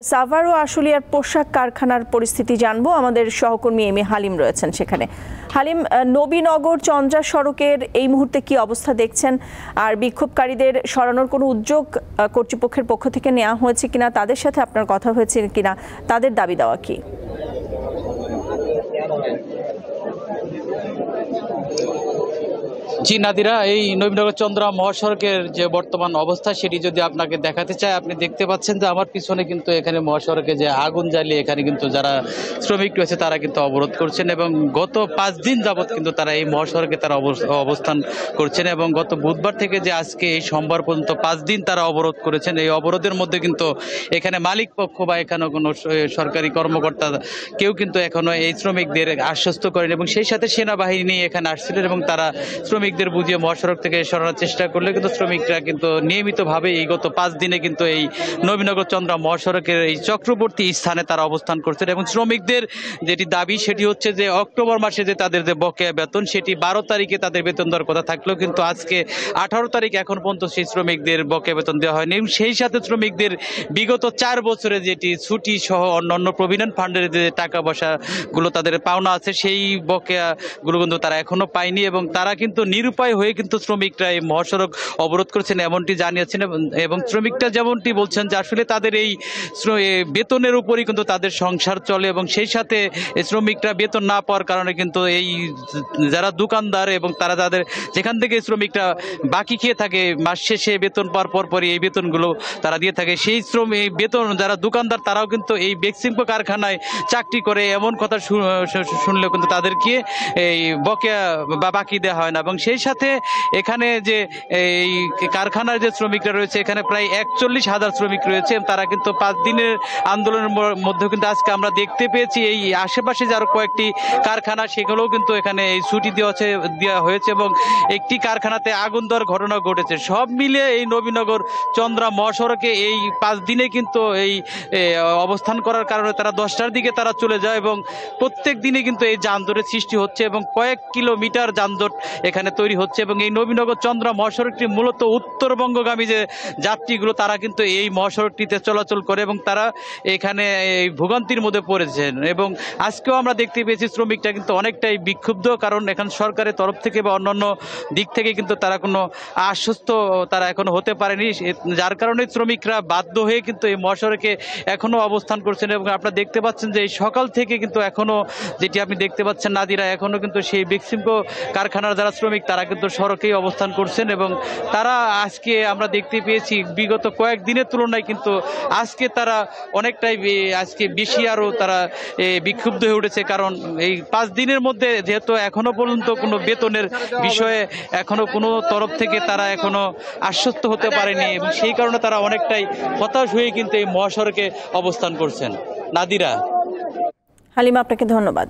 সাভার ও আশুলিয়ার পোশাক কারখানার পরিস্থিতি জানবো। আমাদের সহকর্মী এম এ হালিম রয়েছেন সেখানে। হালিম, নবীনগর চন্দ্রা সড়কের এই মুহূর্তে কি অবস্থা দেখছেন, আর বিক্ষোভকারীদের সরানোর কোনো উদ্যোগ কর্তৃপক্ষের পক্ষ থেকে নেওয়া হয়েছে কিনা, তাদের সাথে আপনার কথা হয়েছে কিনা, তাদের দাবি দেওয়া কি? জি নাদিরা, এই নবীনগর চন্দ্রা মহাসড়কের যে বর্তমান অবস্থা সেটি যদি আপনাকে দেখাতে চাই, আপনি দেখতে পাচ্ছেন যে আমার পিছনে কিন্তু এখানে মহাসড়কে যে আগুন জ্বালিয়ে এখানে কিন্তু যারা শ্রমিক রয়েছে তারা কিন্তু অবরোধ করছেন এবং গত 5 দিন যাবৎ কিন্তু তারা এই মহাসড়কে তারা অবস্থান করছেন এবং গত বুধবার থেকে যে আজকে এই সোমবার পর্যন্ত 5 দিন তারা অবরোধ করেছেন। এই অবরোধের মধ্যে কিন্তু এখানে মালিক পক্ষ বা এখানে কোনো সরকারি কর্মকর্তা কেউ কিন্তু এখনো এই শ্রমিকদের আশ্বস্ত করেন এবং সেই সাথে সেনাবাহিনী এখানে আসছিলেন এবং তারা শ্রমিকদের বুঝিয়ে মহাসড়ক থেকে সরানোর চেষ্টা করলে কিন্তু শ্রমিকরা কিন্তু নিয়মিতভাবে এই গত 5 দিনে কিন্তু এই নবীনগর চন্দ্রা মহাসড়কের এই চক্রবর্তী স্থানে তারা অবস্থান করছেন এবং শ্রমিকদের যেটি দাবি সেটি হচ্ছে যে অক্টোবর মাসে যে তাদের যে বকেয়া বেতন সেটি 12 তারিখে তাদের বেতন দেওয়ার কথা থাকলেও কিন্তু আজকে 18 তারিখ এখন পর্যন্ত সেই শ্রমিকদের বকেয়া বেতন দেওয়া হয়নি এবং সেই সাথে শ্রমিকদের বিগত 4 বছরে যেটি ছুটি সহ অন্যান্য প্রভিডেন্ট ফান্ডের যে টাকা পয়সাগুলো তাদের পাওনা আছে সেই বকেয়াগুলো কিন্তু তারা এখনো পায়নি এবং তারা কিন্তু নিরুপায় হয়ে কিন্তু শ্রমিকরা এই মহাসড়ক অবরোধ করেছেন এমনটি জানিয়েছেন এবং শ্রমিকরা যেমনটি বলছেন যে আসলে তাদের এই বেতনের উপরই কিন্তু তাদের সংসার চলে এবং সেই সাথে শ্রমিকরা বেতন না পাওয়ার কারণে কিন্তু এই যারা দোকানদার এবং তারা যাদের যেখান থেকে শ্রমিকরা বাকি খেয়ে থাকে মাস শেষে বেতন পাওয়ার পরপরই এই বেতনগুলো তারা দিয়ে থাকে, সেই শ্রমিক বেতন যারা দোকানদার তারাও কিন্তু এই বেক্সিমকো কারখানায় চাকরি করে এমন কথা শুনলেও কিন্তু তাদেরকে এই বকেয়া বা বাকি দেওয়া হয় না এবং সেই সাথে এখানে যে এই কারখানার যে শ্রমিকরা রয়েছে এখানে প্রায় 41,000 শ্রমিক রয়েছে, তারা কিন্তু 5 দিনের আন্দোলনের মধ্যে কিন্তু আজকে আমরা দেখতে পেয়েছি এই আশেপাশে যে আরো কয়েকটি কারখানা সেগুলোও কিন্তু এখানে এই ছুটি দেওয়া হয়েছে এবং একটি কারখানাতে আগুন দেওয়ার ঘটনা ঘটেছে। সব মিলিয়ে এই নবীনগর চন্দ্রা মহাসড়কে এই 5 দিনে কিন্তু এই অবস্থান করার কারণে তারা 10টার দিকে তারা চলে যায় এবং প্রত্যেক দিনে কিন্তু এই যানজটের সৃষ্টি হচ্ছে এবং কয়েক কিলোমিটার যানজট এখানে তৈরি হচ্ছে এবং এই নবীনগর চন্দ্রা মহাসড়কটি মূলত উত্তরবঙ্গগামী যে যাত্রীগুলো তারা কিন্তু এই মহাসড়কটিতে চলাচল করে এবং তারা এখানে এই ভোগান্তির মধ্যে পড়েছেন এবং আজকেও আমরা দেখতে পেয়েছি শ্রমিকরা কিন্তু অনেকটাই বিক্ষুব্ধ, কারণ এখান সরকারের তরফ থেকে বা অন্যান্য দিক থেকে কিন্তু তারা কোনো আশ্বস্ত তারা এখনো হতে পারেনি, যার কারণে শ্রমিকরা বাধ্য হয়ে কিন্তু এই মহাসড়কে এখনো অবস্থান করছেন এবং আপনারা দেখতে পাচ্ছেন যে এই সকাল থেকে কিন্তু এখনো যেটি আপনি দেখতে পাচ্ছেন নাদিরা, এখনো কিন্তু সেই বেক্সিমকো কারখানার যারা শ্রমিক তারা কিন্তু সড়কেই অবস্থান করছেন এবং তারা আজকে আমরা দেখতে পেয়েছি বিগত কয়েক দিনের তুলনায় কিন্তু আজকে তারা অনেকটাই আজকে বেশি আরও তারা বিক্ষুব্ধ হয়ে উঠেছে, কারণ এই 5 দিনের মধ্যে যেহেতু এখনো পর্যন্ত কোনো বেতনের বিষয়ে এখনো কোনো তরফ থেকে তারা এখনো আশ্বস্ত হতে পারেনি এবং সেই কারণে তারা অনেকটাই হতাশ হয়ে কিন্তু এই মহাসড়কে অবস্থান করছেন। নাদিরা। হালিমা, আপনাকে ধন্যবাদ।